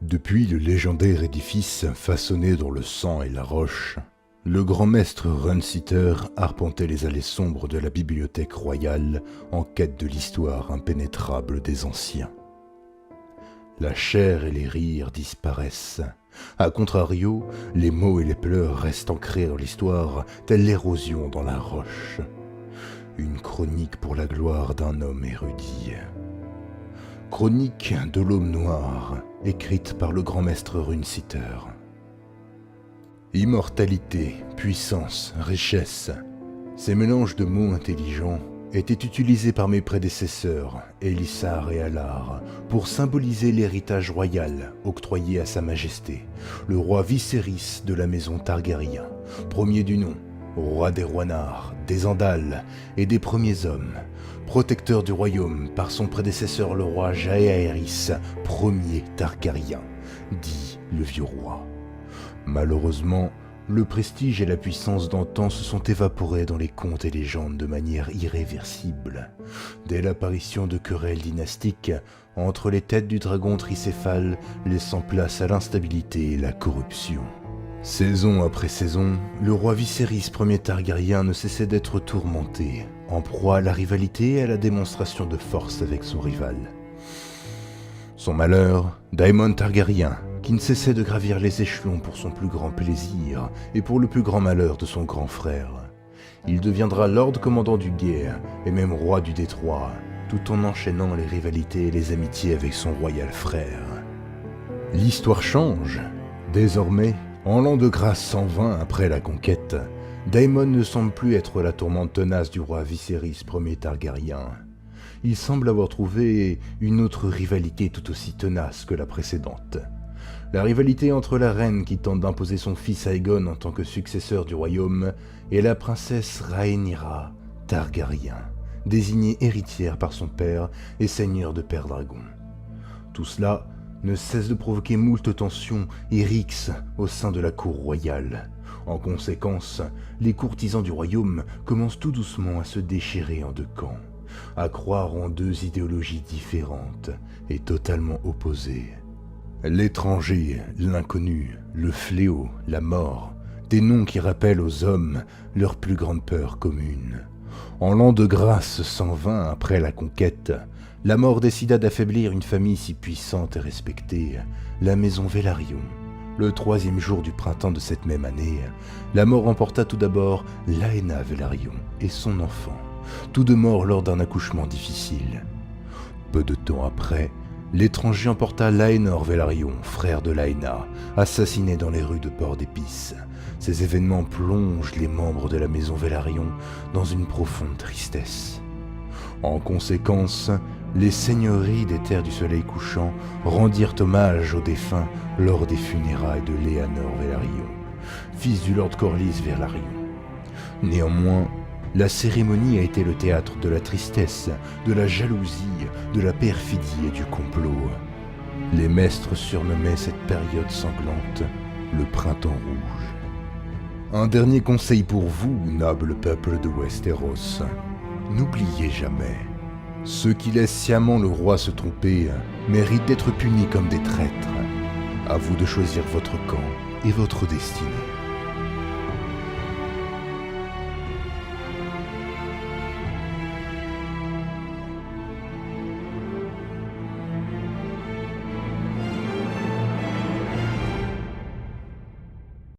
Depuis le légendaire édifice façonné dans le sang et la roche, le grand maître Runeseater arpentait les allées sombres de la bibliothèque royale en quête de l'histoire impénétrable des anciens. La chair et les rires disparaissent. A contrario, les mots et les pleurs restent ancrés dans l'histoire, telle l'érosion dans la roche. Une chronique pour la gloire d'un homme érudit. Chronique de l'Homme Noir, écrite par le grand maître Runeseater. Immortalité, puissance, richesse, ces mélanges de mots intelligents étaient utilisés par mes prédécesseurs, Elissar et Alar, pour symboliser l'héritage royal octroyé à Sa Majesté, le roi Viserys de la maison Targaryen, premier du nom, roi des Roinards, des Andals et des premiers hommes, protecteur du royaume par son prédécesseur le roi Jaehaerys, premier Targaryen, dit le vieux roi. Malheureusement, le prestige et la puissance d'antan se sont évaporés dans les contes et légendes de manière irréversible, dès l'apparition de querelles dynastiques entre les têtes du dragon tricéphale, laissant place à l'instabilité et la corruption. Saison après saison, le roi Viserys Ier Targaryen ne cessait d'être tourmenté, en proie à la rivalité et à la démonstration de force avec son rival. Son malheur, Daemon Targaryen, qui ne cessait de gravir les échelons pour son plus grand plaisir et pour le plus grand malheur de son grand frère. Il deviendra Lord Commandant du Guerre et même roi du Détroit, tout en enchaînant les rivalités et les amitiés avec son royal frère. L'histoire change. Désormais, en l'an de grâce 120 après la conquête, Daemon ne semble plus être la tourmente tenace du roi Viserys Ier Targaryen. Il semble avoir trouvé une autre rivalité tout aussi tenace que la précédente. La rivalité entre la reine qui tente d'imposer son fils Aegon en tant que successeur du royaume et la princesse Rhaenyra Targaryen, désignée héritière par son père et seigneur de Père-Dragon. Tout cela ne cesse de provoquer moult tensions et rixes au sein de la cour royale. En conséquence, les courtisans du royaume commencent tout doucement à se déchirer en deux camps, à croire en deux idéologies différentes et totalement opposées. L'étranger, l'inconnu, le fléau, la mort, des noms qui rappellent aux hommes leur plus grande peur commune. En l'an de grâce 120 après la conquête, la mort décida d'affaiblir une famille si puissante et respectée, la maison Velaryon. Le troisième jour du printemps de cette même année, la mort emporta tout d'abord Laena Velaryon et son enfant, tous deux morts lors d'un accouchement difficile. Peu de temps après, l'étranger emporta Laenor Velaryon, frère de Laena, assassiné dans les rues de Port-d'Épice. Ces événements plongent les membres de la maison Velaryon dans une profonde tristesse. En conséquence, les seigneuries des terres du soleil couchant rendirent hommage aux défunts lors des funérailles de Laenor Velaryon, fils du lord Corlys Velaryon. Néanmoins, la cérémonie a été le théâtre de la tristesse, de la jalousie, de la perfidie et du complot. Les maîtres surnommaient cette période sanglante le printemps rouge. Un dernier conseil pour vous, noble peuple de Westeros. N'oubliez jamais, ceux qui laissent sciemment le roi se tromper méritent d'être punis comme des traîtres. À vous de choisir votre camp et votre destinée.